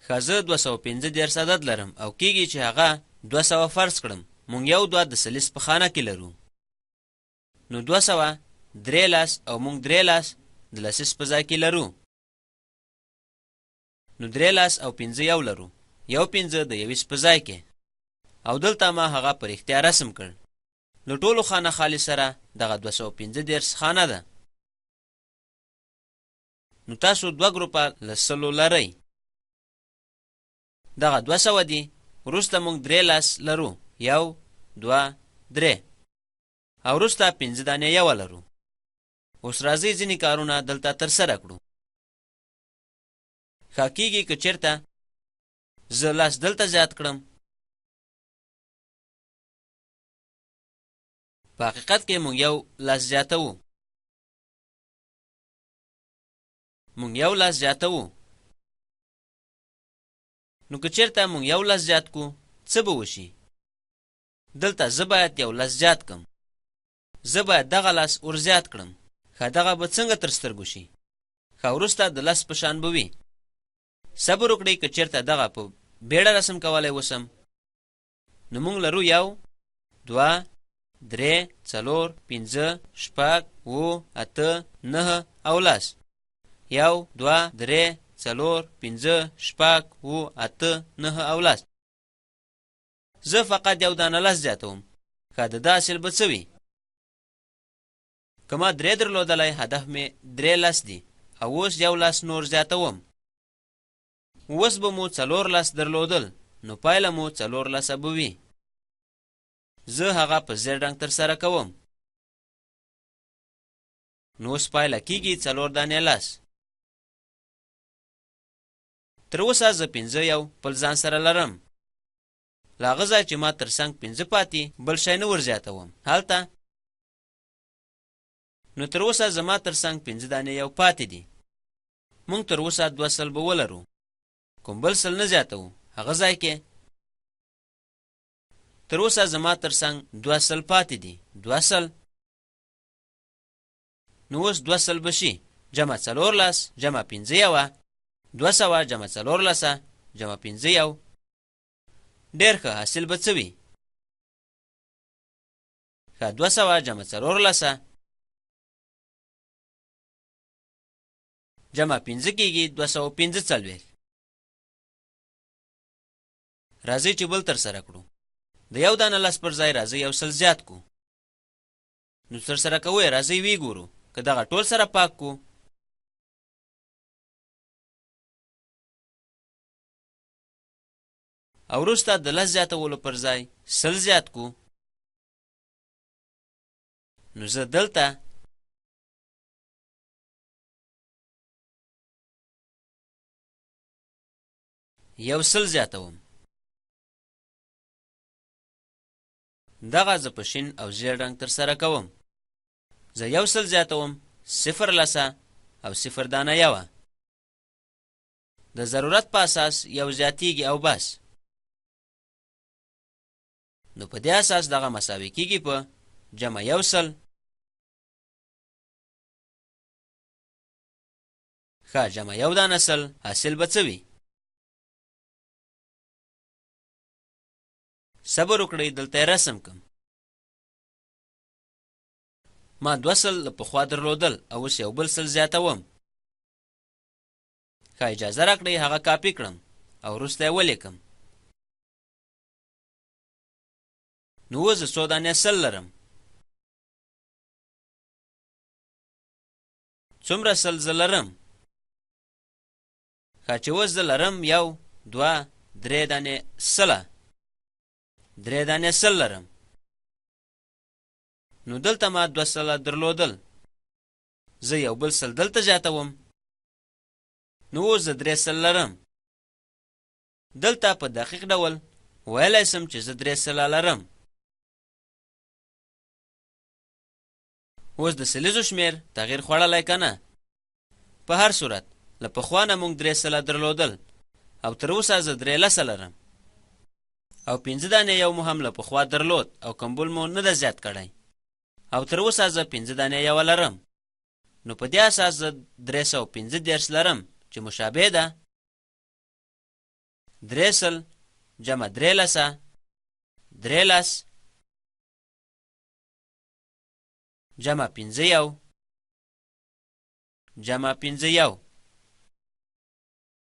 ښه زه 215 عدد لرم او کیږي چې هغه 200 فرض کړم. مونږ یو دوه د سلیس په خانه کې لرو. نو 200 13 او مونږ 13 د لسیس په ځای کې لرو. نو 13 او 5 یو لرو. یو 5 د یویس په ځای کې. او دلته ما هغه پر اختیار رسم کړ. له ټولو خانه خالی سره دغه 215 خانه ده. نو تاسو دوه ګروپه له سلو لرئ. دغه 200 دي. وروسته مونږ 13 لرو. یو 2 3 او وروسته 5 دانې یو لرو. اوس راځئ ځینې کارونه دلته ترسره کړو. ښه کیږي که چېرته زه لاس دلته زیات کړم. په حقیقت کې مونږ یو لاس زیاتوو. مونږ یو لاس زیاتوو. نو که چېرته مونږ یو لاس زیات کو څه به وشي؟ دلته زه باید یو لاس زیات کړم. زه باید دغه لاس ور زیات کړم. ښه دغه به څنګه تر سترګو شي؟ ښه وروسته د لاس په شان به وي. صبر وکړئ که چېرته دغه په بیړه رسم کولی وسم. نو مونږ لرو یو 2 3 4 5 6 7 8 9 او لاس. یو 2 3 4 5 6 7 8 9 او لاس. زه فقط یو دانه لاس زیاتوم. ښه د دا حاصل به څه وي؟ که ما 3 درلودلی هدف مې 3 لاس دي او اوس یو لاس نور زیاتوم. اوس به مو 4 لاس درلودل نو پایله مو 4 لاسه به وي. زه هغه په زیړ رنګ ترسره کوم. نو اوس پایله کیږي 4 دانې لاس. تر اوسه زه 5 یو بل ځان سره لرم. له هغه ځای چې ما تر څنګ 5 پاتې بل شی نه ور زیاتوم. هلته نو تر اوسه زما تر څنګ 5 دانې یو پاتې دي. مونږ تر اوسه 2 سل به ولرو. کوم بل سل نه زیاتوو. هغه ځای کې تر اوسه زما تر څنګ 2 سل پاتې دي. 2 سل. نو اوس 2 سل به شي. جمع 4 لاس جمع 5 یوه 200 جمع 4 لاسه جمع 5 یو. ډېر ښه حاصل به څه وي؟ ښه 200 جمع 4 لاسه جمع 5 کېږي 245. راځئ چې بل ترسره کړو. د یو دانه لاس پر ځای راځئ یو سل زیات کو. نو ترسره کوئ راځئ وی ګورو. که دغه ټول سره پاک کو. او وروسته د لس زیاتولو پر ځای سل زیات کو. نو زه دلته یو سل زیاتوم. دغه زه په شین او زیړ رنګ ترسره کوم. زه یو سل زیاتوم 0 لسه او 0 دانه یوه. د ضرورت په اساس یو زیاتیږي او بس. نو په دې اساس دغه مساوي کیږي په جمع یو سل. ښه جمع یو دانه سل حاصل به څه وي؟ صبر وکړئ دلته یې رسم کم. ما 2 سل له پخوا درلودل او اوس یو بل سل زیاتوم. ښه اجازه راکړئ هغه کاپي کړم او وروسته یې ولیکم. نو اوس زه څو دانې سل لرم. څومره سل زه لرم؟ ښه چې اوس زه لرم 1 2 3 دانې سله. 3 دانې سل لرم. نو دلته ما 2 سله درلودل. زه یو بل سل دلته زیاتوم. نو اوس زه 3 سل لرم. دلته په دقیق ډول ویلی سم چې زه 3 سله لرم. اوس د سلیزو شمیر تغییر خوړلی که نه؟ په هر صورت له پخوا نه مونږ 3 سله درلودل او تر اوسه زه 3 لسه لرم. او 5 دانې یو مو هم له پخوا درلود او کمبول مو نه ده زیات کړی. او تر اوسه زه 5 دانې یو لرم. نو په دې اساس زه 315 لرم چې مشابه ده دریسل جمع دریلسه، دریلس جمع پنځه یو، جمع پنځه یو.